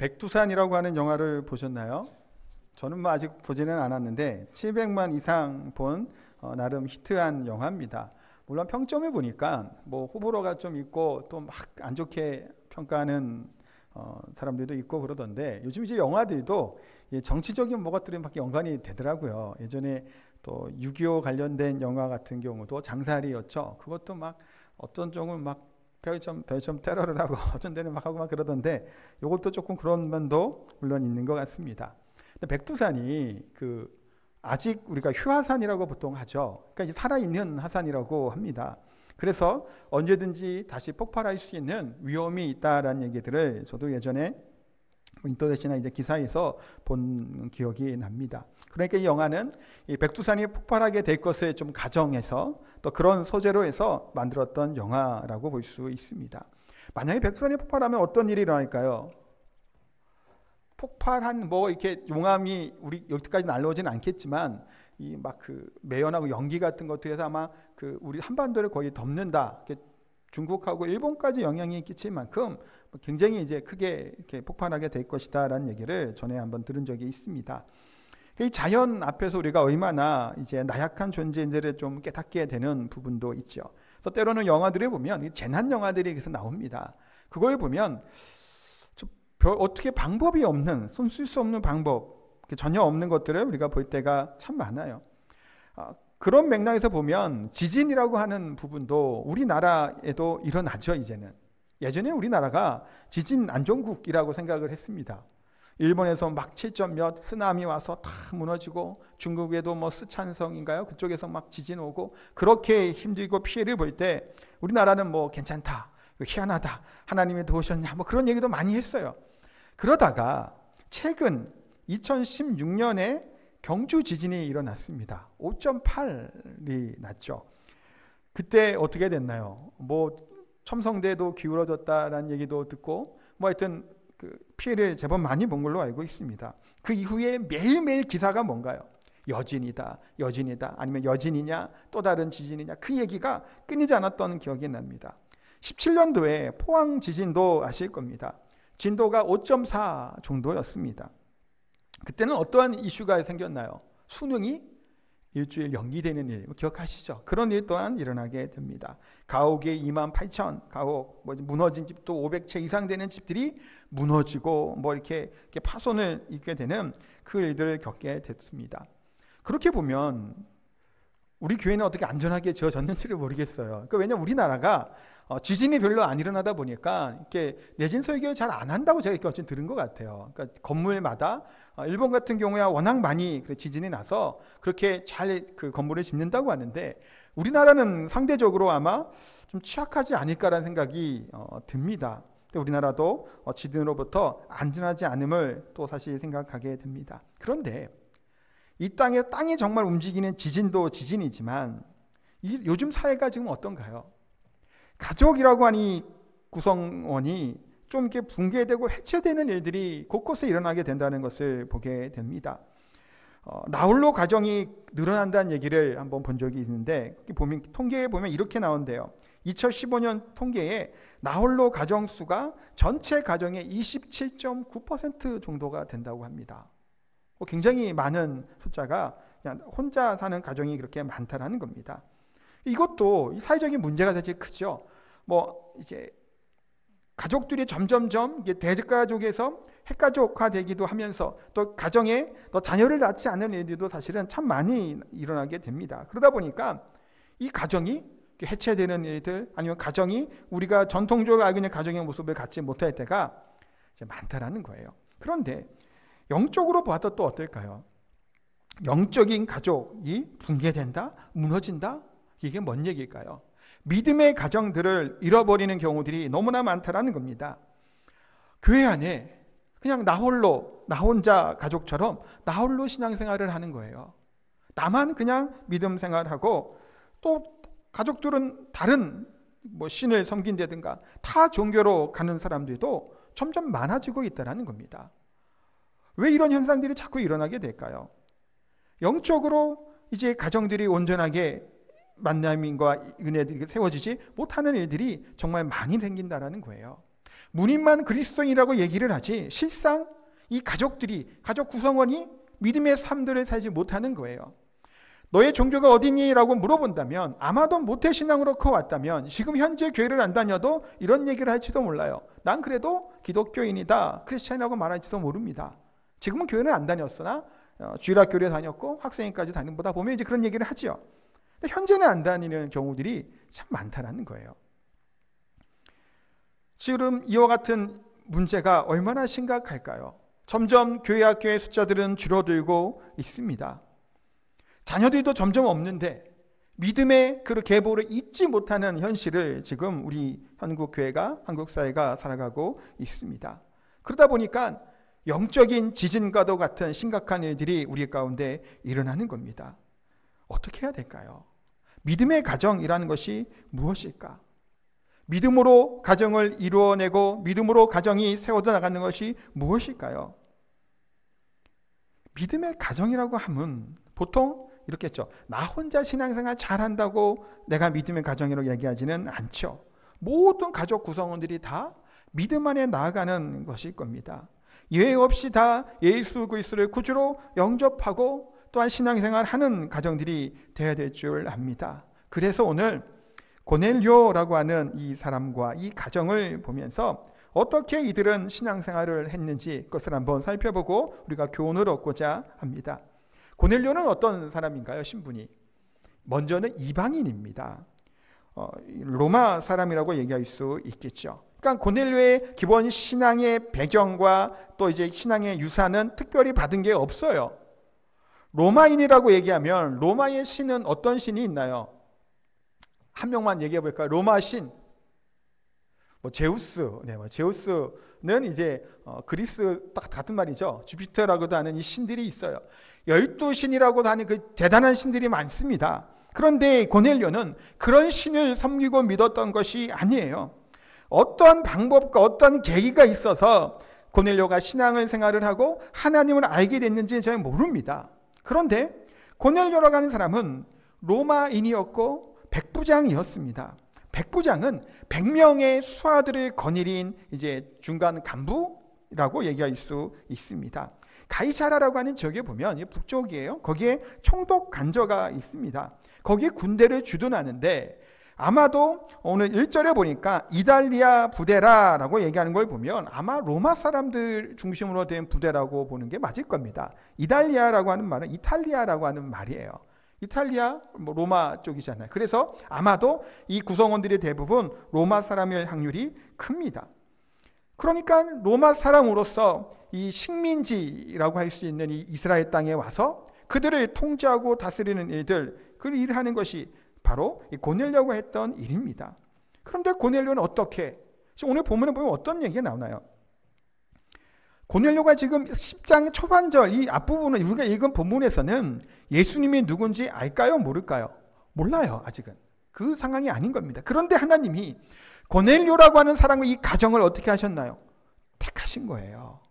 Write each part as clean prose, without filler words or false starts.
백두산이라고 하는 영화를 보셨나요? 저는 뭐 아직 보지는 않았는데 700만 이상 본 나름 히트한 영화입니다. 물론 평점을 보니까 뭐 호불호가 좀 있고 또 막 안 좋게 평가하는 사람들도 있고 그러던데, 요즘 이제 영화들도 이 정치적인 뭐가들이 막 연관이 되더라고요. 예전에 또 6.25 관련된 영화 같은 경우도 장살이었죠. 그것도 막 어떤 쪽은 막 별점 테러를 하고 어쩐 데는 막 하고 막 그러던데, 이것도 조금 그런 면도 물론 있는 것 같습니다. 근데 백두산이 아직 우리가 휴화산이라고 보통 하죠. 그러니까 이제 살아있는 하산이라고 합니다. 그래서 언제든지 다시 폭발할 수 있는 위험이 있다라는 얘기들을 저도 예전에 인터넷이나 이제 기사에서 본 기억이 납니다. 그러니까 이 영화는 이 백두산이 폭발하게 될 것을 좀 가정해서 또 그런 소재로 해서 만들었던 영화라고 볼 수 있습니다. 만약에 백두산이 폭발하면 어떤 일이 일어날까요? 폭발한 뭐 이렇게 용암이 우리 여기까지 날라오지는 않겠지만 이 막 매연하고 연기 같은 것들에서 아마 우리 한반도를 거의 덮는다. 중국하고 일본까지 영향이 끼칠 만큼 굉장히 이제 크게 이렇게 폭발하게 될 것이다라는 얘기를 전에 한번 들은 적이 있습니다. 이 자연 앞에서 우리가 얼마나 이제 나약한 존재인지를 좀 깨닫게 되는 부분도 있죠. 또 때로는 영화들을 보면 재난 영화들이 그래서 나옵니다. 그걸 보면 어떻게 방법이 없는, 손 쓸 수 없는 방법, 전혀 없는 것들을 우리가 볼 때가 참 많아요. 그런 맥락에서 보면 지진이라고 하는 부분도 우리나라에도 일어나죠. 이제는. 예전에 우리나라가 지진 안전국이라고 생각을 했습니다. 일본에서 막 7점 몇 쓰나미 와서 다 무너지고, 중국에도 뭐 스촨성인가요? 그쪽에서 막 지진 오고, 그렇게 힘들고 피해를 볼 때 우리나라는 뭐 괜찮다, 희한하다, 하나님이 도우셨냐, 뭐 그런 얘기도 많이 했어요. 그러다가 최근 2016년에 경주 지진이 일어났습니다. 5.8이 났죠. 그때 어떻게 됐나요? 뭐 첨성대도 기울어졌다라는 얘기도 듣고, 뭐 하여튼 피해를 제법 많이 본 걸로 알고 있습니다. 그 이후에 매일매일 기사가 뭔가요? 여진이다, 여진이다, 아니면 여진이냐, 또 다른 지진이냐, 그 얘기가 끊이지 않았던 기억이 납니다. 17년도에 포항 지진도 아실 겁니다. 진도가 5.4 정도였습니다. 그때는 어떠한 이슈가 생겼나요? 수능이 일주일 연기되는 일, 기억하시죠? 그런 일 또한 일어나게 됩니다. 가옥에 28,000 가옥, 무너진 집도 500채 이상 되는 집들이 무너지고 이렇게 파손을 입게 되는 그 일들을 겪게 됐습니다. 그렇게 보면 우리 교회는 어떻게 안전하게 지어졌는지를 모르겠어요. 그러니까 왜냐하면 우리나라가 지진이 별로 안 일어나다 보니까 이렇게 내진 설계를 잘 안 한다고 제가 이렇게 어쨌든 들은 것 같아요. 그러니까 건물마다 일본 같은 경우야 워낙 많이 지진이 나서 그렇게 잘 건물을 짓는다고 하는데, 우리나라는 상대적으로 아마 좀 취약하지 않을까라는 생각이 듭니다. 우리나라도 지진으로부터 안전하지 않음을 또 사실 생각하게 됩니다. 그런데 이 땅이 정말 움직이는 지진도 지진이지만 요즘 사회가 지금 어떤가요? 가족이라고 하니 구성원이 좀 이렇게 붕괴되고 해체되는 일들이 곳곳에 일어나게 된다는 것을 보게 됩니다. 나홀로 가정이 늘어난다는 얘기를 한번 본 적이 있는데, 통계에 보면 이렇게 나온대요. 2015년 통계에 나홀로 가정 수가 전체 가정의 27.9% 정도가 된다고 합니다. 굉장히 많은 숫자가 그냥 혼자 사는 가정이 그렇게 많다라는 겁니다. 이것도 사회적인 문제가 되게 크죠. 이제 가족들이 점점점 대가족에서 핵가족화되기도 하면서 또 가정에 또 자녀를 낳지 않는 일들도 사실은 참 많이 일어나게 됩니다. 그러다 보니까 이 가정이 해체되는 일들, 아니면 가정이 우리가 전통적으로 알고 있는 가정의 모습을 갖지 못할 때가 이제 많다라는 거예요. 그런데 영적으로 봐도 또 어떨까요? 영적인 가족이 붕괴된다? 무너진다? 이게 뭔 얘기일까요? 믿음의 가정들을 잃어버리는 경우들이 너무나 많다라는 겁니다. 교회 안에 그냥 나 혼자 가족처럼 나 홀로 신앙생활을 하는 거예요. 나만 그냥 믿음 생활하고, 또 가족들은 다른 신을 섬긴다든가 타 종교로 가는 사람들도 점점 많아지고 있다는 겁니다. 왜 이런 현상들이 자꾸 일어나게 될까요? 영적으로 이제 가정들이 온전하게 만남과 은혜들이 세워지지 못하는 일들이 정말 많이 생긴다는 거예요. 문인만 그리스도인이라고 얘기를 하지 실상 이 가족들이, 가족 구성원이 믿음의 삶들을 살지 못하는 거예요. 너의 종교가 어디니? 라고 물어본다면 아마도 모태신앙으로 커왔다면 지금 현재 교회를 안 다녀도 이런 얘기를 할지도 몰라요. 난 그래도 기독교인이다, 크리스찬이라고 말할지도 모릅니다. 지금은 교회는 안 다녔으나 주일학교를 다녔고 학생회까지 다닌 보다 보면 이제 그런 얘기를 하죠. 근데 현재는 안 다니는 경우들이 참 많다는 거예요. 지금 이와 같은 문제가 얼마나 심각할까요? 점점 교회 학교의 숫자들은 줄어들고 있습니다. 자녀들도 점점 없는데 믿음의 그 계보를 잊지 못하는 현실을 지금 우리 한국 교회가, 한국 사회가 살아가고 있습니다. 그러다 보니까 영적인 지진과도 같은 심각한 일들이 우리 가운데 일어나는 겁니다. 어떻게 해야 될까요? 믿음의 가정이라는 것이 무엇일까? 믿음으로 가정을 이루어내고 믿음으로 가정이 세워져 나가는 것이 무엇일까요? 믿음의 가정이라고 하면 보통 이렇게 했죠. 나 혼자 신앙생활 잘한다고 내가 믿음의 가정이라고 얘기하지는 않죠. 모든 가족 구성원들이 다 믿음 안에 나아가는 것일 겁니다. 예외 없이 다 예수 그리스도를 구주로 영접하고 또한 신앙생활 하는 가정들이 되어야 될 줄 압니다. 그래서 오늘 고넬료라고 하는 이 사람과 이 가정을 보면서 어떻게 이들은 신앙생활을 했는지 그것을 한번 살펴보고 우리가 교훈을 얻고자 합니다. 고넬료는 어떤 사람인가요? 신분이 먼저는 이방인입니다. 로마 사람이라고 얘기할 수 있겠죠. 그러니까 고넬료의 기본 신앙의 배경과 또 이제 신앙의 유산은 특별히 받은 게 없어요. 로마인이라고 얘기하면 로마의 신은 어떤 신이 있나요? 한 명만 얘기해 볼까요? 로마 신. 제우스. 제우스는 이제 그리스 딱 같은 말이죠. 주피터라고도 하는 이 신들이 있어요. 12신이라고도 하는 그 대단한 신들이 많습니다. 그런데 고넬료는 그런 신을 섬기고 믿었던 것이 아니에요. 어떠한 방법과 어떠한 계기가 있어서 고넬료가 신앙을 생활을 하고 하나님을 알게 됐는지 잘 모릅니다. 그런데 고넬료라고 하는 사람은 로마인이었고 백부장이었습니다. 백부장은 100명의 수하들을 거느린 이제 중간 간부라고 얘기할 수 있습니다. 가이사라라고 하는 지역에 보면 북쪽이에요. 거기에 총독 관저가 있습니다. 거기에 군대를 주둔하는데 아마도 오늘 1절에 보니까 이달리아 부대라라고 얘기하는 걸 보면 아마 로마 사람들 중심으로 된 부대라고 보는 게 맞을 겁니다. 이달리아라고 하는 말은 이탈리아라고 하는 말이에요. 이탈리아, 로마 쪽이잖아요. 그래서 아마도 이 구성원들이 대부분 로마 사람일 확률이 큽니다. 그러니까 로마 사람으로서 이 식민지라고 할 수 있는 이 이스라엘 땅에 와서 그들을 통제하고 다스리는 일들, 그 일을 하는 것이 바로 이 고넬료가 했던 일입니다. 그런데 고넬료는 어떻게, 오늘 본문에 보면 어떤 얘기가 나오나요? 고넬료가 지금 10장 초반절 이 앞부분을 우리가 읽은 본문에서는 예수님이 누군지 알까요? 모를까요? 몰라요. 아직은. 그 상황이 아닌 겁니다. 그런데 하나님이 고넬료라고 하는 사람과 이 가정을 어떻게 하셨나요? 택하신 거예요.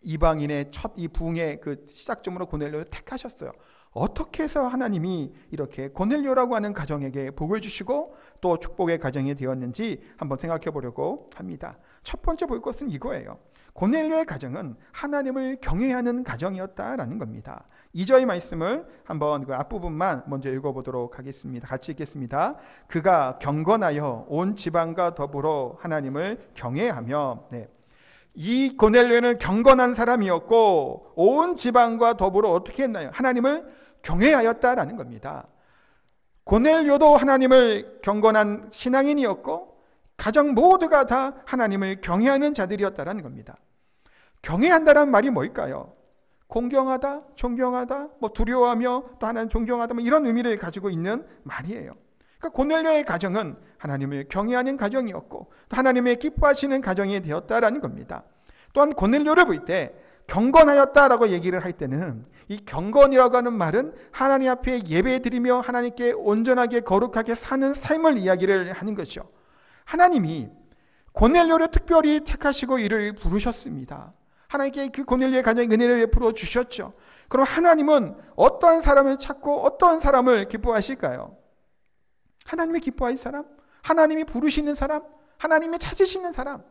이방인의 첫 이 부흥의 그 시작점으로 고넬료를 택하셨어요. 어떻게 해서 하나님이 이렇게 고넬료라고 하는 가정에게 복을 주시고 또 축복의 가정이 되었는지 한번 생각해 보려고 합니다. 첫 번째 볼 것은 이거예요. 고넬료의 가정은 하나님을 경외하는 가정이었다라는 겁니다. 2절 말씀을 한번 그 앞부분만 먼저 읽어보도록 하겠습니다. 같이 읽겠습니다. 그가 경건하여 온 지방과 더불어 하나님을 경외하며, 이 고넬료는 경건한 사람이었고 온 지방과 더불어 어떻게 했나요? 하나님을 경외하였다라는 겁니다. 고넬료도 하나님을 경건한 신앙인이었고 가정 모두가 다 하나님을 경외하는 자들이었다라는 겁니다. 경외한다는 말이 뭘까요? 공경하다, 존경하다, 두려워하며 또 하나님 존경하다, 이런 의미를 가지고 있는 말이에요. 그러니까 고넬료의 가정은 하나님을 경외하는 가정이었고 또 하나님의 기뻐하시는 가정이 되었다라는 겁니다. 또한 고넬료를 볼 때 경건하였다라고 얘기를 할 때는 이 경건이라고 하는 말은 하나님 앞에 예배드리며 하나님께 온전하게 거룩하게 사는 삶을 이야기를 하는 것이죠. 하나님이 고넬료를 특별히 택하시고 이를 부르셨습니다. 하나님께 그 고넬료의 가정에 은혜를 베풀어 주셨죠. 그럼 하나님은 어떠한 사람을 찾고 어떠한 사람을 기뻐하실까요? 하나님이 기뻐하실 사람? 하나님이 부르시는 사람? 하나님이 찾으시는 사람?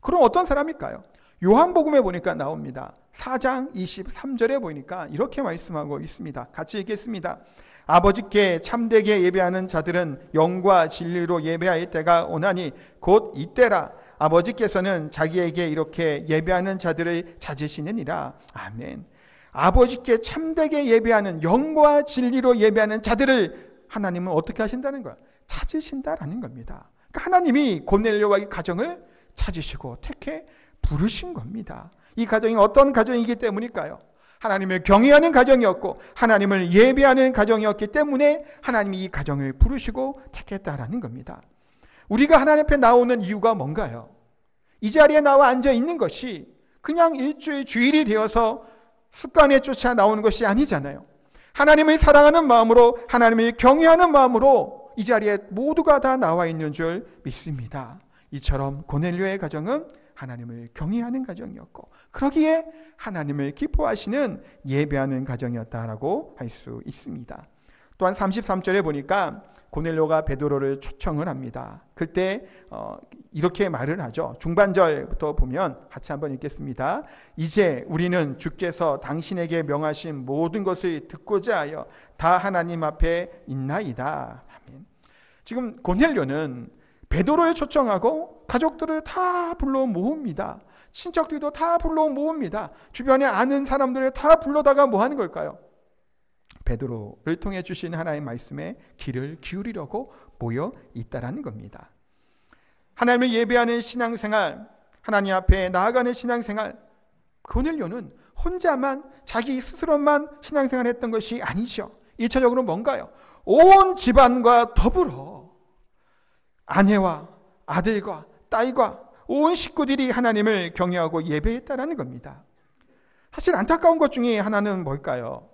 그럼 어떤 사람일까요? 요한복음에 보니까 나옵니다. 4장 23절에 보니까 이렇게 말씀하고 있습니다. 같이 읽겠습니다. 아버지께 참되게 예배하는 자들은 영과 진리로 예배할 때가 오나니 곧 이때라. 아버지께서는 자기에게 이렇게 예배하는 자들을 찾으시느니라. 아멘. 아버지께 참되게 예배하는, 영과 진리로 예배하는 자들을 하나님은 어떻게 하신다는 거예요? 찾으신다라는 겁니다. 그러니까 하나님이 고넬료와 이 가정을 찾으시고 택해 부르신 겁니다. 이 가정이 어떤 가정이기 때문일까요? 하나님을 경외하는 가정이었고 하나님을 예배하는 가정이었기 때문에 하나님이 이 가정을 부르시고 택했다라는 겁니다. 우리가 하나님 앞에 나오는 이유가 뭔가요? 이 자리에 나와 앉아 있는 것이 그냥 일주일 주일이 되어서 습관에 쫓아 나오는 것이 아니잖아요. 하나님을 사랑하는 마음으로, 하나님을 경외하는 마음으로 이 자리에 모두가 다 나와 있는 줄 믿습니다. 이처럼 고넬료의 가정은 하나님을 경외하는 가정이었고 그러기에 하나님을 기뻐하시는 예배하는 가정이었다라고 할 수 있습니다. 또한 33절에 보니까 고넬료가 베드로를 초청을 합니다. 그때 이렇게 말을 하죠. 중반절부터 보면 같이 한번 읽겠습니다. 이제 우리는 주께서 당신에게 명하신 모든 것을 듣고자 하여 다 하나님 앞에 있나이다. 아멘. 지금 고넬료는 베드로를 초청하고 가족들을 다 불러 모읍니다. 친척들도 다 불러 모읍니다. 주변에 아는 사람들을 다 불러다가 뭐 하는 걸까요? 베드로를 통해 주신 하나님의 말씀에 귀를 기울이려고 모여 있다라는 겁니다. 하나님을 예배하는 신앙생활, 하나님 앞에 나아가는 신앙생활, 고넬료는 혼자만 자기 스스로만 신앙생활했던 것이 아니죠. 1차적으로 뭔가요? 온 집안과 더불어 아내와 아들과 딸과 온 식구들이 하나님을 경외하고 예배했다라는 겁니다. 사실 안타까운 것 중에 하나는 뭘까요?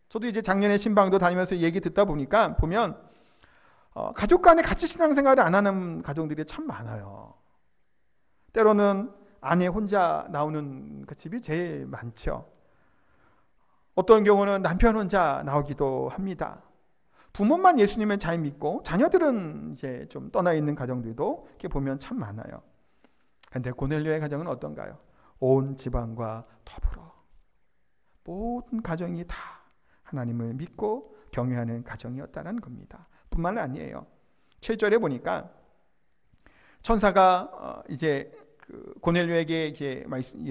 저도 이제 작년에 신방도 다니면서 얘기 듣다 보니까 보면 가족 간에 같이 신앙생활을 안 하는 가정들이 참 많아요. 때로는 아내 혼자 나오는 그 집이 제일 많죠. 어떤 경우는 남편 혼자 나오기도 합니다. 부모만 예수님을 잘 믿고 자녀들은 이제 좀 떠나 있는 가정들도 이렇게 보면 참 많아요. 그런데 고넬료의 가정은 어떤가요? 온 집안과 더불어 모든 가정이 다 하나님을 믿고 경외하는 가정이었다는 겁니다. 뿐만 아니에요. 7절에 보니까 천사가 이제 고넬료에게 이제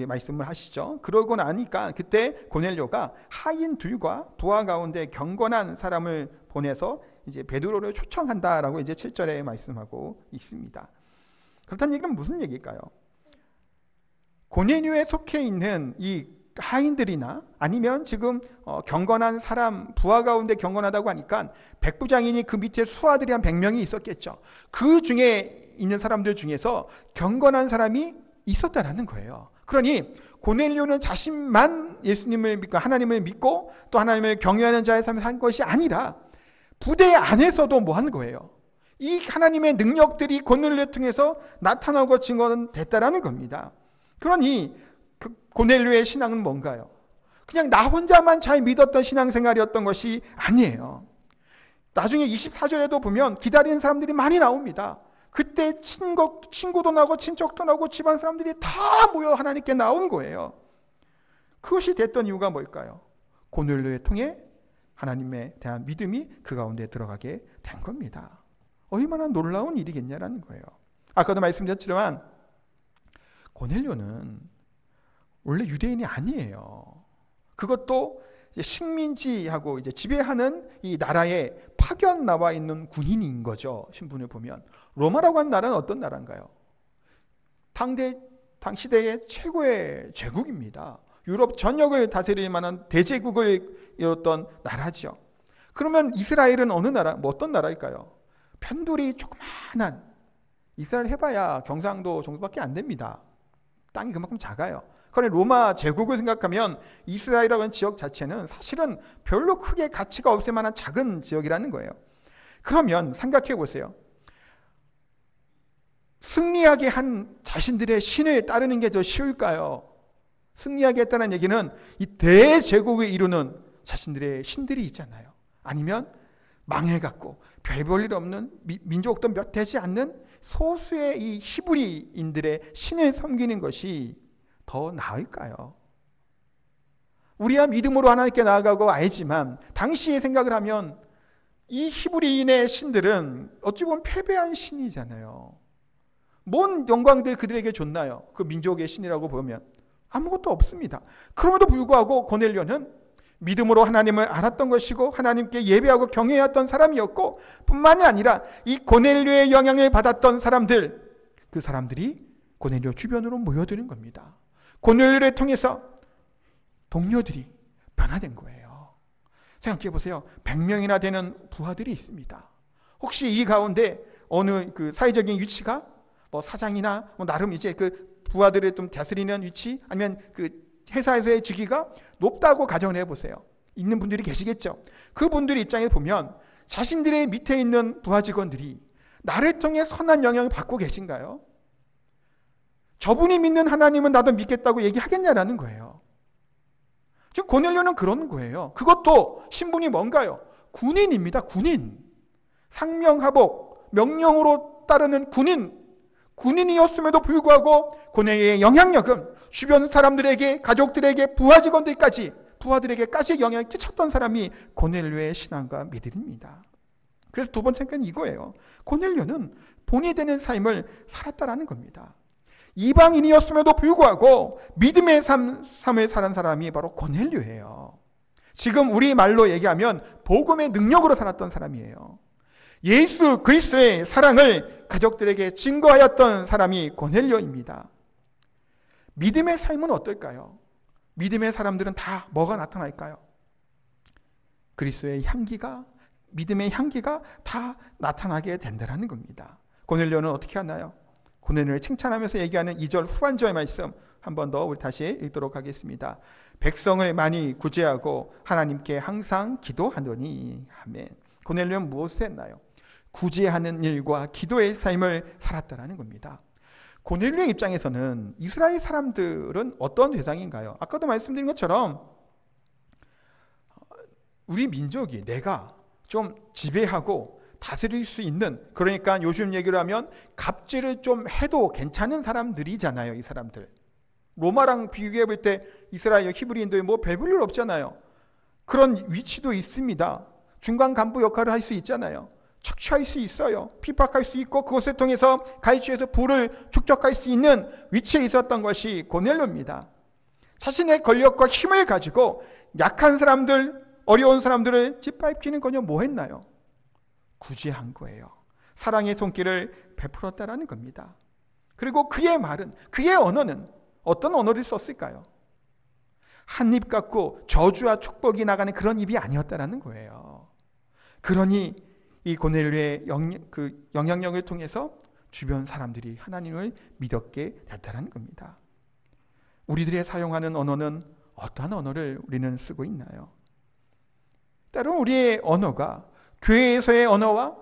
말씀을 하시죠. 그러고 나니까 그때 고넬료가 하인 둘과 부하 가운데 경건한 사람을 보내서 이제 베드로를 초청한다라고 이제 7절에 말씀하고 있습니다. 그렇다는 얘기는 무슨 얘기일까요? 고넬료에 속해 있는 이 하인들이나 아니면 지금 경건한 사람, 부하 가운데 경건하다고 하니까 백부장이니 그 밑에 수하들이 한 100명이 있었겠죠. 그 중에 있는 사람들 중에서 경건한 사람이 있었다라는 거예요. 그러니 고넬료는 자신만 예수님을 믿고 하나님을 믿고 또 하나님을 경외하는 자의 삶을 산 것이 아니라 부대 안에서도 뭐 하는 거예요? 이 하나님의 능력들이 고넬료를 통해서 나타나고 증거됐다라는 겁니다. 그러니 고넬료의 신앙은 뭔가요? 그냥 나 혼자만 잘 믿었던 신앙생활이었던 것이 아니에요. 나중에 24절에도 보면 기다리는 사람들이 많이 나옵니다. 그때 친구도 나오고 친척도 나오고 집안 사람들이 다 모여 하나님께 나온 거예요. 그것이 됐던 이유가 뭘까요? 고넬료를 통해 하나님에 대한 믿음이 그 가운데 들어가게 된 겁니다. 얼마나 놀라운 일이겠냐라는 거예요. 아까도 말씀드렸지만 고넬료는 원래 유대인이 아니에요. 그것도 식민지하고 이제 지배하는 이 나라에 파견 나와 있는 군인인 거죠. 신분을 보면 로마라고 하는 나라는 어떤 나라인가요? 당 시대의 최고의 제국입니다. 유럽 전역을 다스릴 만한 대제국을 이뤘던 나라죠. 그러면 이스라엘은 어느 나라, 뭐 어떤 나라일까요? 편돌이 조그마한, 이스라엘 해봐야 경상도 정도밖에 안 됩니다. 땅이 그만큼 작아요. 그런데 로마 제국을 생각하면 이스라엘이라는 지역 자체는 사실은 별로 크게 가치가 없을 만한 작은 지역이라는 거예요. 그러면 생각해 보세요. 승리하게 한 자신들의 신을 따르는 게 더 쉬울까요? 승리하게 했다는 얘기는 이 대제국을 이루는 자신들의 신들이 있잖아요. 아니면 망해갖고 별 볼 일 없는 민족도 몇 되지 않는 소수의 이 히브리인들의 신을 섬기는 것이 더 나을까요? 우리야 믿음으로 하나님께 나아가고 알지만 당시의 생각을 하면 이 히브리인의 신들은 어찌 보면 패배한 신이잖아요. 뭔 영광들 그들에게 줬나요? 그 민족의 신이라고 보면 아무것도 없습니다. 그럼에도 불구하고 고넬료는 믿음으로 하나님을 알았던 것이고 하나님께 예배하고 경외했던 사람이었고, 뿐만이 아니라 이 고넬료의 영향을 받았던 사람들, 그 사람들이 고넬료 주변으로 모여드는 겁니다. 고넬료를 통해서 동료들이 변화된 거예요. 생각해 보세요. 100명이나 되는 부하들이 있습니다. 혹시 이 가운데 어느 그 사회적인 위치가 뭐 사장이나 뭐 나름 이제 그 부하들을 좀 다스리는 위치, 아니면 그 회사에서의 직위가 높다고 가정을 해보세요. 있는 분들이 계시겠죠. 그분들의 입장에 보면 자신들의 밑에 있는 부하 직원들이 나를 통해 선한 영향을 받고 계신가요? 저분이 믿는 하나님은 나도 믿겠다고 얘기하겠냐라는 거예요. 지금 고넬료는 그런 거예요. 그것도 신분이 뭔가요? 군인입니다. 군인. 상명하복, 명령으로 따르는 군인이었음에도 불구하고 고넬료의 영향력은 주변 사람들에게, 가족들에게, 부하 직원들까지, 부하들에게까지 영향을 끼쳤던 사람이 고넬료의 신앙과 믿음입니다. 그래서 두 번째 건 이거예요. 고넬료는 본이 되는 삶을 살았다라는 겁니다. 이방인이었음에도 불구하고 믿음의 삶을 사는 사람이 바로 고넬료예요. 지금 우리 말로 얘기하면 복음의 능력으로 살았던 사람이에요. 예수 그리스도의 사랑을 가족들에게 증거하였던 사람이 고넬료입니다. 믿음의 삶은 어떨까요? 믿음의 사람들은 다 뭐가 나타날까요? 그리스도의 향기가, 믿음의 향기가 다 나타나게 된다는 겁니다. 고넬료는 어떻게 하나요? 고넬료를 칭찬하면서 얘기하는 2절 후반절 말씀 한 번 더 우리 다시 읽도록 하겠습니다. 백성을 많이 구제하고 하나님께 항상 기도하더니. 아멘. 고넬료는 무엇을 했나요? 구제하는 일과 기도의 삶을 살았다는 겁니다. 고넬료의 입장에서는 이스라엘 사람들은 어떤 대상인가요? 아까도 말씀드린 것처럼 우리 민족이 내가 좀 지배하고 다스릴 수 있는, 그러니까 요즘 얘기로 하면 갑질을 좀 해도 괜찮은 사람들이잖아요. 이 사람들. 로마랑 비교해 볼 때 이스라엘 히브리인들 뭐 별 볼 일 없잖아요. 그런 위치도 있습니다. 중간 간부 역할을 할 수 있잖아요. 착취할 수 있어요. 핍박할 수 있고 그것을 통해서 가이치에서 부를 축적할 수 있는 위치에 있었던 것이 고넬료입니다. 자신의 권력과 힘을 가지고 약한 사람들, 어려운 사람들을 짓밟기는커녕 뭐 했나요? 구제한 거예요. 사랑의 손길을 베풀었다라는 겁니다. 그리고 그의 말은, 그의 언어는 어떤 언어를 썼을까요? 한 입 갖고 저주와 축복이 나가는 그런 입이 아니었다라는 거예요. 그러니 이 고넬료의 영향력을 통해서 주변 사람들이 하나님을 믿었게 됐다는 겁니다. 우리들의 사용하는 언어는 어떠한 언어를 우리는 쓰고 있나요? 때로는 우리의 언어가 교회에서의 언어와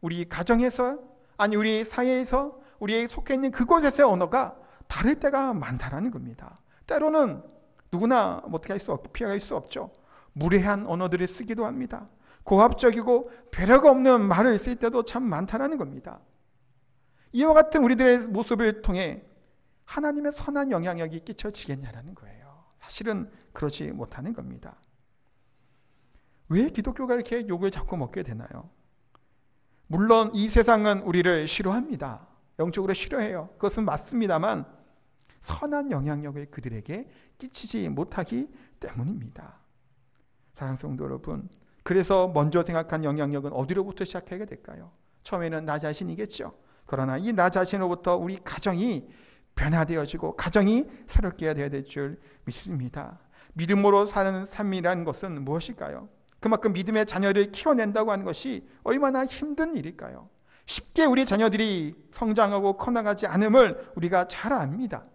우리 가정에서, 아니 우리 사회에서, 우리 속해 있는 그곳에서의 언어가 다를 때가 많다는 겁니다. 때로는 누구나 어떻게 할 수 없고 피할 수 없죠. 무례한 언어들을 쓰기도 합니다. 고압적이고 배려가 없는 말을 쓸 때도 참 많다는 겁니다. 이와 같은 우리들의 모습을 통해 하나님의 선한 영향력이 끼쳐지겠냐는 거예요. 사실은 그러지 못하는 겁니다. 왜 기독교가 이렇게 욕을 자꾸 먹게 되나요? 물론 이 세상은 우리를 싫어합니다. 영적으로 싫어해요. 그것은 맞습니다만 선한 영향력을 그들에게 끼치지 못하기 때문입니다. 사랑하는 성도 여러분, 그래서 먼저 생각한 영향력은 어디로부터 시작하게 될까요? 처음에는 나 자신이겠죠. 그러나 이 나 자신으로부터 우리 가정이 변화되어지고 가정이 새롭게 되어야 될 줄 믿습니다. 믿음으로 사는 삶이라는 것은 무엇일까요? 그만큼 믿음의 자녀를 키워낸다고 하는 것이 얼마나 힘든 일일까요? 쉽게 우리 자녀들이 성장하고 커나가지 않음을 우리가 잘 압니다.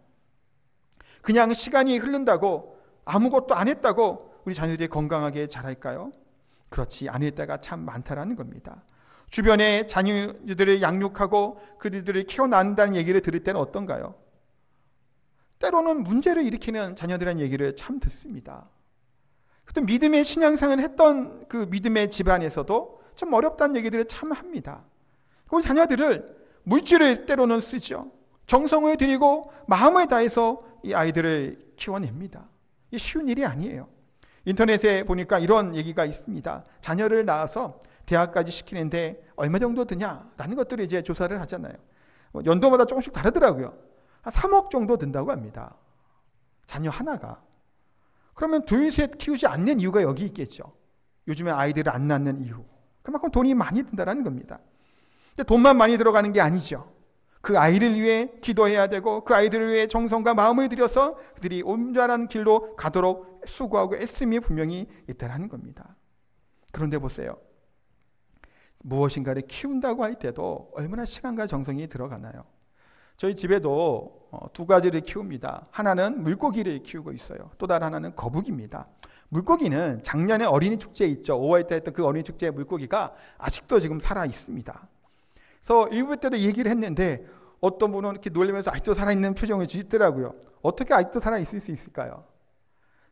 그냥 시간이 흐른다고 아무것도 안 했다고 우리 자녀들이 건강하게 자랄까요? 그렇지 않을 때가 참 많다라는 겁니다. 주변에 자녀들을 양육하고 그들을 키워난다는 얘기를 들을 때는 어떤가요? 때로는 문제를 일으키는 자녀들의 얘기를 참 듣습니다. 또 믿음의 신앙생활을 했던 그 믿음의 집안에서도 좀 어렵다는 얘기들을 참 합니다. 우리 자녀들을 물질을 때로는 쓰죠. 정성을 들이고 마음을 다해서 이 아이들을 키워냅니다. 이 쉬운 일이 아니에요. 인터넷에 보니까 이런 얘기가 있습니다. 자녀를 낳아서 대학까지 시키는데 얼마 정도 드냐라는 것들을 이제 조사를 하잖아요. 연도마다 조금씩 다르더라고요. 한 3억 정도 든다고 합니다. 자녀 하나가. 그러면 둘, 셋 키우지 않는 이유가 여기 있겠죠. 요즘에 아이들을 안 낳는 이유. 그만큼 돈이 많이 든다는 겁니다. 근데 돈만 많이 들어가는 게 아니죠. 그 아이를 위해 기도해야 되고 그 아이들을 위해 정성과 마음을 들여서 그들이 온전한 길로 가도록 수고하고 애씀이 분명히 있다는 겁니다. 그런데 보세요. 무엇인가를 키운다고 할 때도 얼마나 시간과 정성이 들어가나요? 저희 집에도 두 가지를 키웁니다. 하나는 물고기를 키우고 있어요. 또 다른 하나는 거북입니다. 물고기는 작년에 어린이 축제 있죠. 5월 때 했던 그 어린이 축제의 물고기가 아직도 지금 살아 있습니다. 그래서 일부 때도 얘기를 했는데 어떤 분은 이렇게 놀리면서 아직도 살아있는 표정을 짓더라고요. 어떻게 아직도 살아있을 수 있을까요?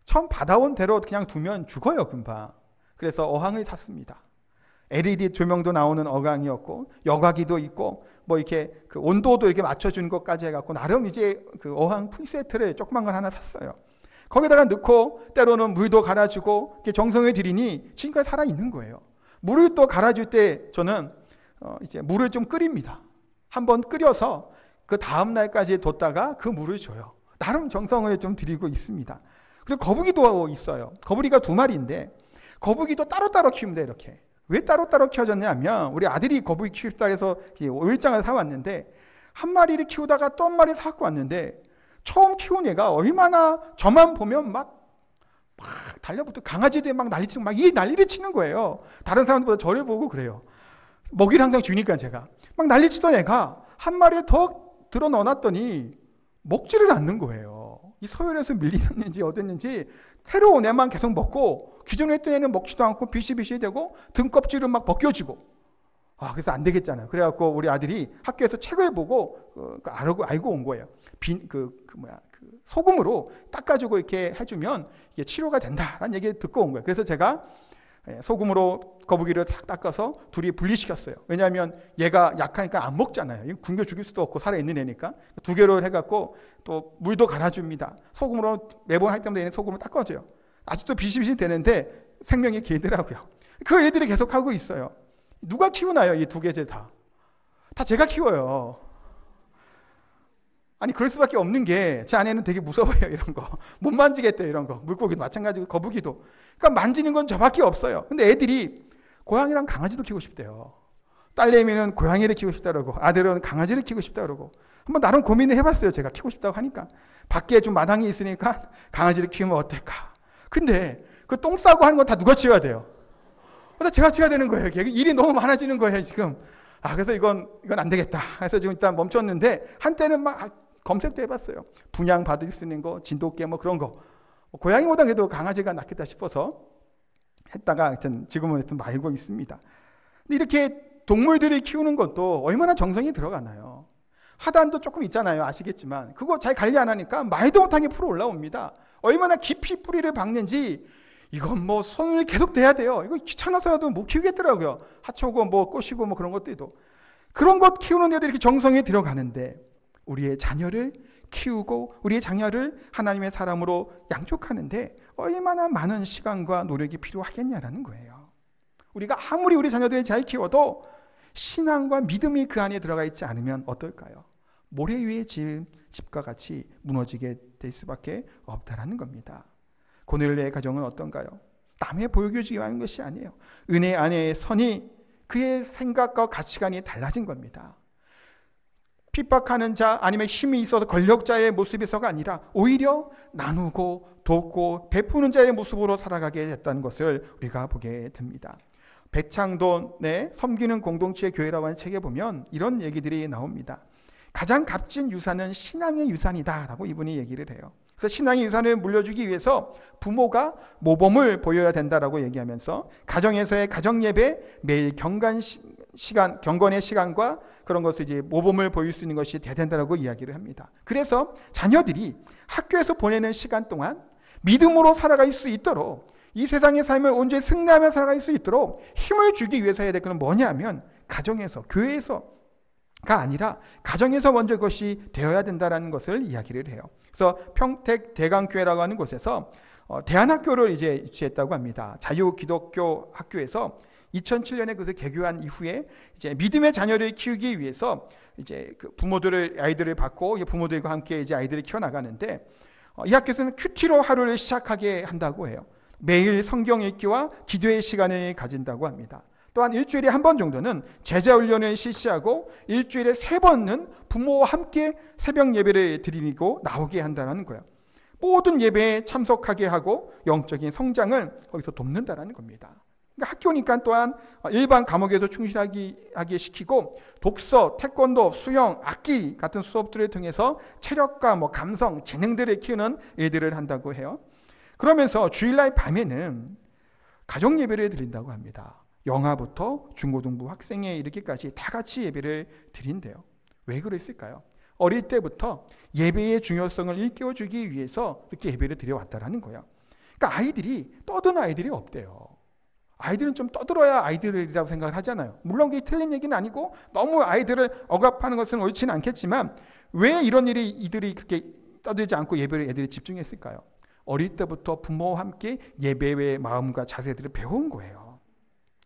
처음 받아온 대로 그냥 두면 죽어요, 금방. 그래서 어항을 샀습니다. LED 조명도 나오는 어항이었고 여과기도 있고 뭐 이렇게 그 온도도 이렇게 맞춰주는 것까지 해갖고 나름 이제 그 어항 풀세트를 조그만 걸 하나 샀어요. 거기다가 넣고 때로는 물도 갈아주고 이렇게 정성을 들이니 지금까지 살아 있는 거예요. 물을 또 갈아줄 때 저는 이제 물을 좀 끓입니다. 한번 끓여서 그 다음 날까지 뒀다가 그 물을 줘요. 나름 정성을 좀 들이고 있습니다. 그리고 거북이도 있어요. 거북이가 2마리인데 거북이도 따로따로 키웁니다. 이렇게. 왜 따로따로 키워졌냐면 우리 아들이 거북이 키우겠다 해서 오일장을 사왔는데 한 마리를 키우다가 또 한 마리 사갖고 왔는데 처음 키운 애가 얼마나 저만 보면 막 달려붙어 강아지들 막 난리치고 막 이 난리를 치는 거예요. 다른 사람들보다 저를 보고 그래요. 먹이를 항상 주니까 제가 막 난리치던 애가 한 마리 더 들어 넣어놨더니 먹지를 않는 거예요. 이 서열에서 밀리는지 어땠는지 새로운 애만 계속 먹고 기존에 했던 애는 먹지도 않고 비실비실 되고 등껍질을 막 벗겨지고 그래서 안 되겠잖아요. 그래갖고 우리 아들이 학교에서 책을 보고 알고 온 거예요. 소금으로 닦아주고 이렇게 해주면 이게 치료가 된다라는 얘기를 듣고 온 거예요. 그래서 제가 소금으로 거북이를 싹 닦아서 둘이 분리시켰어요. 왜냐하면 얘가 약하니까 안 먹잖아요. 굶겨 죽일 수도 없고 살아있는 애니까. 2개로 해갖고 또 물도 갈아줍니다. 소금으로 매번 할 때마다 얘는 소금으로 닦아줘요. 아직도 비실비실 되는데 생명이 길더라고요. 그 애들이 계속 하고 있어요. 누가 키우나요? 이 2개째 다. 다 제가 키워요. 아니 그럴 수밖에 없는 게 제 아내는 되게 무서워요. 이런 거. 못 만지겠대요. 이런 거. 물고기도 마찬가지고 거북이도. 그러니까 만지는 건 저밖에 없어요. 근데 애들이 고양이랑 강아지도 키우고 싶대요. 딸내미는 고양이를 키우고 싶다 그러고 아들은 강아지를 키우고 싶다 그러고 한번 나름 고민을 해봤어요. 제가 키우고 싶다고 하니까. 밖에 좀 마당이 있으니까 강아지를 키우면 어떨까. 근데 그 똥 싸고 하는 건 다 누가 치워야 돼요? 그래서 제가 치워야 되는 거예요. 일이 너무 많아지는 거예요. 지금. 그래서 이건 안 되겠다. 그래서 지금 일단 멈췄는데 한때는 막 검색도 해봤어요. 분양 받을 수 있는 거, 진돗개 뭐 그런 거. 고양이보다 그래도 강아지가 낫겠다 싶어서 했다가 하여튼 지금은 하여튼 말고 있습니다. 근데 이렇게 동물들을 키우는 것도 얼마나 정성이 들어가나요? 하단도 조금 있잖아요. 아시겠지만 그거 잘 관리 안 하니까 말도 못하게 풀어 올라옵니다. 얼마나 깊이 뿌리를 박는지 이건 뭐 손을 계속 대야 돼요. 이거 귀찮아서라도 못 키우겠더라고요. 하초고 뭐 꼬시고 뭐 그런 것들도. 그런 것 키우는 데도 이렇게 정성이 들어가는데 우리의 자녀를 키우고 우리의 자녀를 하나님의 사람으로 양육하는데 얼마나 많은 시간과 노력이 필요하겠냐라는 거예요. 우리가 아무리 우리 자녀들을 잘 키워도 신앙과 믿음이 그 안에 들어가 있지 않으면 어떨까요? 모래 위에 지은 집과 같이 무너지게 될 수밖에 없다라는 겁니다. 고넬료의 가정은 어떤가요? 남의 보여주기 위한 것이 아니에요. 은혜 안에 선이 그의 생각과 가치관이 달라진 겁니다. 핍박하는 자 아니면 힘이 있어서 권력자의 모습에서가 아니라 오히려 나누고 돕고 베푸는 자의 모습으로 살아가게 됐다는 것을 우리가 보게 됩니다. 백창돈의 섬기는 공동체 교회라고 하는 책에 보면 이런 얘기들이 나옵니다. 가장 값진 유산은 신앙의 유산이다라고 이분이 얘기를 해요. 그래서 신앙의 유산을 물려주기 위해서 부모가 모범을 보여야 된다라고 얘기하면서 가정에서의 가정예배, 매일 경건의 시간과 그런 것을 이제 모범을 보일 수 있는 것이 돼야 된다라고 이야기를 합니다. 그래서 자녀들이 학교에서 보내는 시간 동안 믿음으로 살아갈 수 있도록 이 세상의 삶을 온전히 승리하며 살아갈 수 있도록 힘을 주기 위해서 해야 될 것은 뭐냐 하면 가정에서, 교회에서 아니라 가정에서 먼저 그것이 되어야 된다는 것을 이야기를 해요. 그래서 평택 대강교회라고 하는 곳에서 대안학교를 이제 유치했다고 합니다. 자유기독교 학교에서 2007년에 그것을 개교한 이후에 이제 믿음의 자녀를 키우기 위해서 이제 그 아이들을 받고 부모들과 함께 이제 아이들을 키워나가는데, 이 학교에서는 큐티로 하루를 시작하게 한다고 해요. 매일 성경 읽기와 기도의 시간을 가진다고 합니다. 또한 일주일에 한 번 정도는 제자훈련을 실시하고 일주일에 3번은 부모와 함께 새벽 예배를 드리고 나오게 한다는 거예요. 모든 예배에 참석하게 하고 영적인 성장을 거기서 돕는다는 겁니다. 그러니까 학교니까 또한 일반 과목에서 충실하게 시키고 독서, 태권도, 수영, 악기 같은 수업들을 통해서 체력과 감성, 재능들을 키우는 일들을 한다고 해요. 그러면서 주일날 밤에는 가정 예배를 드린다고 합니다. 영아부터 중고등부 학생에 이르기까지 다 같이 예배를 드린대요. 왜 그랬을까요? 어릴 때부터 예배의 중요성을 일깨워주기 위해서 이렇게 예배를 드려왔다라는 거예요. 그러니까 아이들이 떠드는 아이들이 없대요. 아이들은 좀 떠들어야 아이들이라고 생각을 하잖아요. 물론 그게 틀린 얘기는 아니고 너무 아이들을 억압하는 것은 옳지는 않겠지만 왜 이런 일이 이들이 그렇게 떠들지 않고 예배를 애들이 집중했을까요? 어릴 때부터 부모와 함께 예배의 마음과 자세들을 배운 거예요.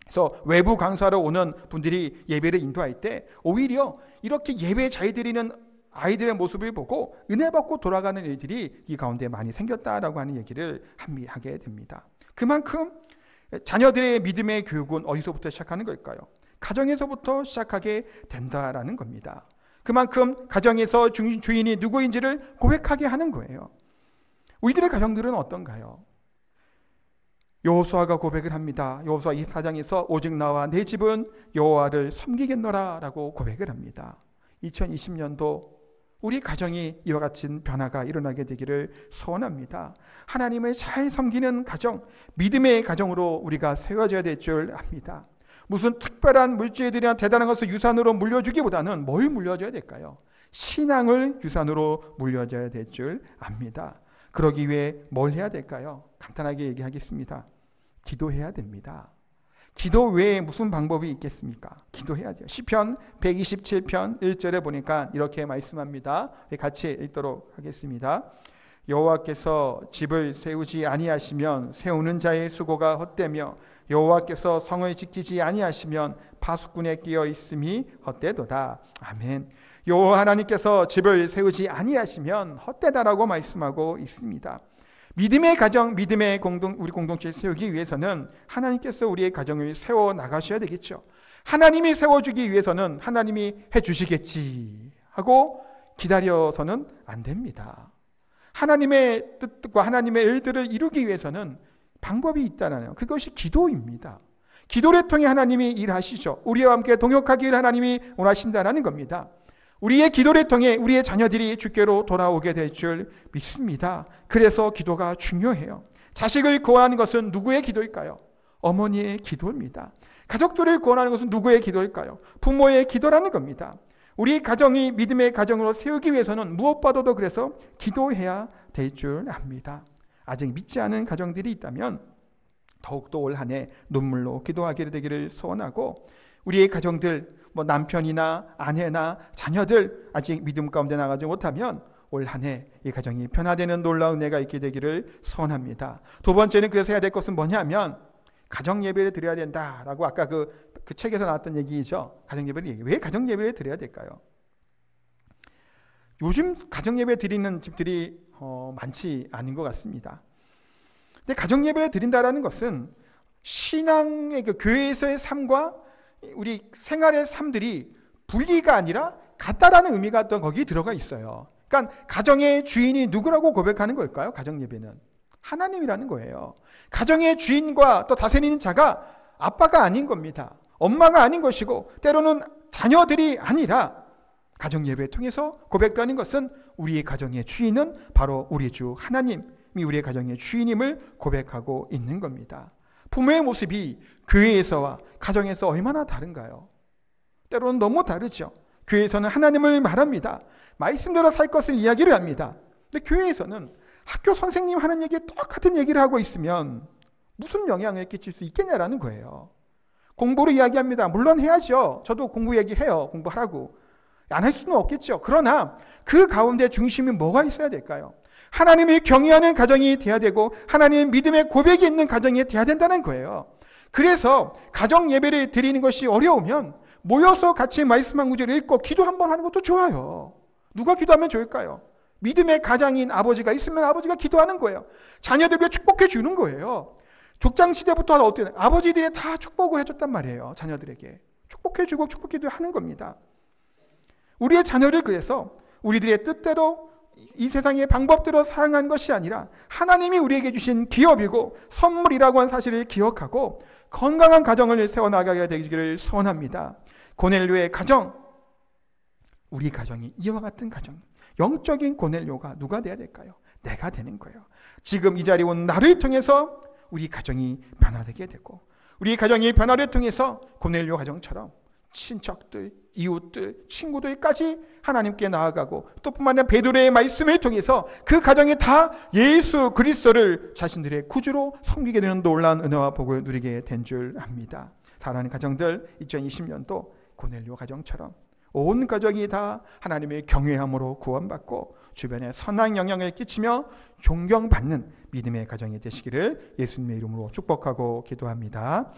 그래서 외부 강사로 오는 분들이 예배를 인도할 때 오히려 이렇게 예배에 잘 드리는 아이들의 모습을 보고 은혜 받고 돌아가는 일들이 이 가운데 많이 생겼다라고 하는 얘기를 하게 됩니다. 그만큼 자녀들의 믿음의 교육은 어디서부터 시작하는 걸까요? 가정에서부터 시작하게 된다라는 겁니다. 그만큼 가정에서 주인이 누구인지를 고백하게 하는 거예요. 우리들의 가정들은 어떤가요? 여호수아가 고백을 합니다. 여호수아 24장에서 오직 나와 내 집은 여호와를 섬기겠노라 라고 고백을 합니다. 2020년도 우리 가정이 이와 같은 변화가 일어나게 되기를 소원합니다. 하나님을 잘 섬기는 가정, 믿음의 가정으로 우리가 세워져야 될 줄 압니다. 무슨 특별한 물질들이나 대단한 것을 유산으로 물려주기보다는 뭘 물려줘야 될까요? 신앙을 유산으로 물려줘야 될 줄 압니다. 그러기 위해 뭘 해야 될까요? 간단하게 얘기하겠습니다. 기도해야 됩니다. 기도 외에 무슨 방법이 있겠습니까? 기도해야죠. 시편 127편 1절에 보니까 이렇게 말씀합니다. 같이 읽도록 하겠습니다. 여호와께서 집을 세우지 아니하시면 세우는 자의 수고가 헛되며 여호와께서 성을 지키지 아니하시면 파수꾼에 끼어 있음이 헛되도다. 아멘. 여호와 하나님께서 집을 세우지 아니하시면 헛되다라고 말씀하고 있습니다. 믿음의 가정, 믿음의 우리 공동체를 세우기 위해서는 하나님께서 우리의 가정을 세워 나가셔야 되겠죠. 하나님이 세워주기 위해서는 하나님이 해주시겠지 하고 기다려서는 안 됩니다. 하나님의 뜻과 하나님의 일들을 이루기 위해서는 방법이 있다는 거예요. 그것이 기도입니다. 기도를 통해 하나님이 일하시죠. 우리와 함께 동역하기를 하나님이 원하신다는 겁니다. 우리의 기도를 통해 우리의 자녀들이 주께로 돌아오게 될 줄 믿습니다. 그래서 기도가 중요해요. 자식을 구원하는 것은 누구의 기도일까요? 어머니의 기도입니다. 가족들을 구원하는 것은 누구의 기도일까요? 부모의 기도라는 겁니다. 우리 가정이 믿음의 가정으로 세우기 위해서는 무엇보다도 그래서 기도해야 될 줄 압니다. 아직 믿지 않은 가정들이 있다면 더욱더 올 한 해 눈물로 기도하게 되기를 소원하고, 우리의 가정들, 남편이나 아내나 자녀들 아직 믿음 가운데 나가지 못하면 올 한 해 이 가정이 변화되는 놀라운 은혜가 있게 되기를 소원합니다. 두 번째는 그래서 해야 될 것은 뭐냐면 가정 예배를 드려야 된다라고 아까 그 책에서 나왔던 얘기죠. 가정 예배를 왜 가정 예배를 드려야 될까요? 요즘 가정 예배 드리는 집들이 많지 않은 것 같습니다. 근데 가정 예배를 드린다라는 것은 신앙의 교회에서의 삶과 우리 생활의 삶들이 분리가 아니라 같다라는 의미가 또 거기 들어가 있어요. 그러니까 가정의 주인이 누구라고 고백하는 걸까요? 가정 예배는 하나님이라는 거예요. 가정의 주인과 또 다스리는 자가 아빠가 아닌 겁니다. 엄마가 아닌 것이고 때로는 자녀들이 아니라 가정 예배를 통해서 고백하는 것은 우리의 가정의 주인은 바로 우리 주 하나님이 우리의 가정의 주인임을 고백하고 있는 겁니다. 부모의 모습이 교회에서와 가정에서 얼마나 다른가요? 때로는 너무 다르죠. 교회에서는 하나님을 말합니다. 말씀대로 살 것을 이야기를 합니다. 근데 교회에서는 학교 선생님 하는 얘기에 똑같은 얘기를 하고 있으면 무슨 영향을 끼칠 수 있겠냐라는 거예요. 공부를 이야기합니다. 물론 해야죠. 저도 공부 얘기해요. 공부하라고. 안 할 수는 없겠죠. 그러나 그 가운데 중심이 뭐가 있어야 될까요? 하나님을 경외하는 가정이 돼야 되고 하나님의 믿음의 고백이 있는 가정이 돼야 된다는 거예요. 그래서 가정 예배를 드리는 것이 어려우면 모여서 같이 말씀 한 구절 읽고 기도 한번 하는 것도 좋아요. 누가 기도하면 좋을까요? 믿음의 가장인 아버지가 있으면 아버지가 기도하는 거예요. 자녀들을 축복해 주는 거예요. 족장시대부터 어때? 아버지들이 다 축복을 해줬단 말이에요. 자녀들에게. 축복해주고 축복기도 하는 겁니다. 우리의 자녀를 그래서 우리들의 뜻대로 이 세상의 방법대로 사용한 것이 아니라 하나님이 우리에게 주신 기업이고 선물이라고 하는 사실을 기억하고 건강한 가정을 세워나가게 되기를 소원합니다. 고넬료의 가정, 우리 가정이 이와 같은 가정, 영적인 고넬료가 누가 돼야 될까요? 내가 되는 거예요. 지금 이 자리에 온 나를 통해서 우리 가정이 변화되게 되고 우리 가정이 변화를 통해서 고넬료 가정처럼 친척들, 이웃들, 친구들까지 하나님께 나아가고 또 뿐만 아니라 베드로의 말씀을 통해서 그 가정이 다 예수 그리스도를 자신들의 구주로 섬기게 되는 놀라운 은혜와 복을 누리게 된 줄 압니다. 사랑하는 가정들, 2020년도 고넬료 가정처럼 온 가정이 다 하나님의 경외함으로 구원받고 주변에 선한 영향을 끼치며 존경받는 믿음의 가정이 되시기를 예수님의 이름으로 축복하고 기도합니다.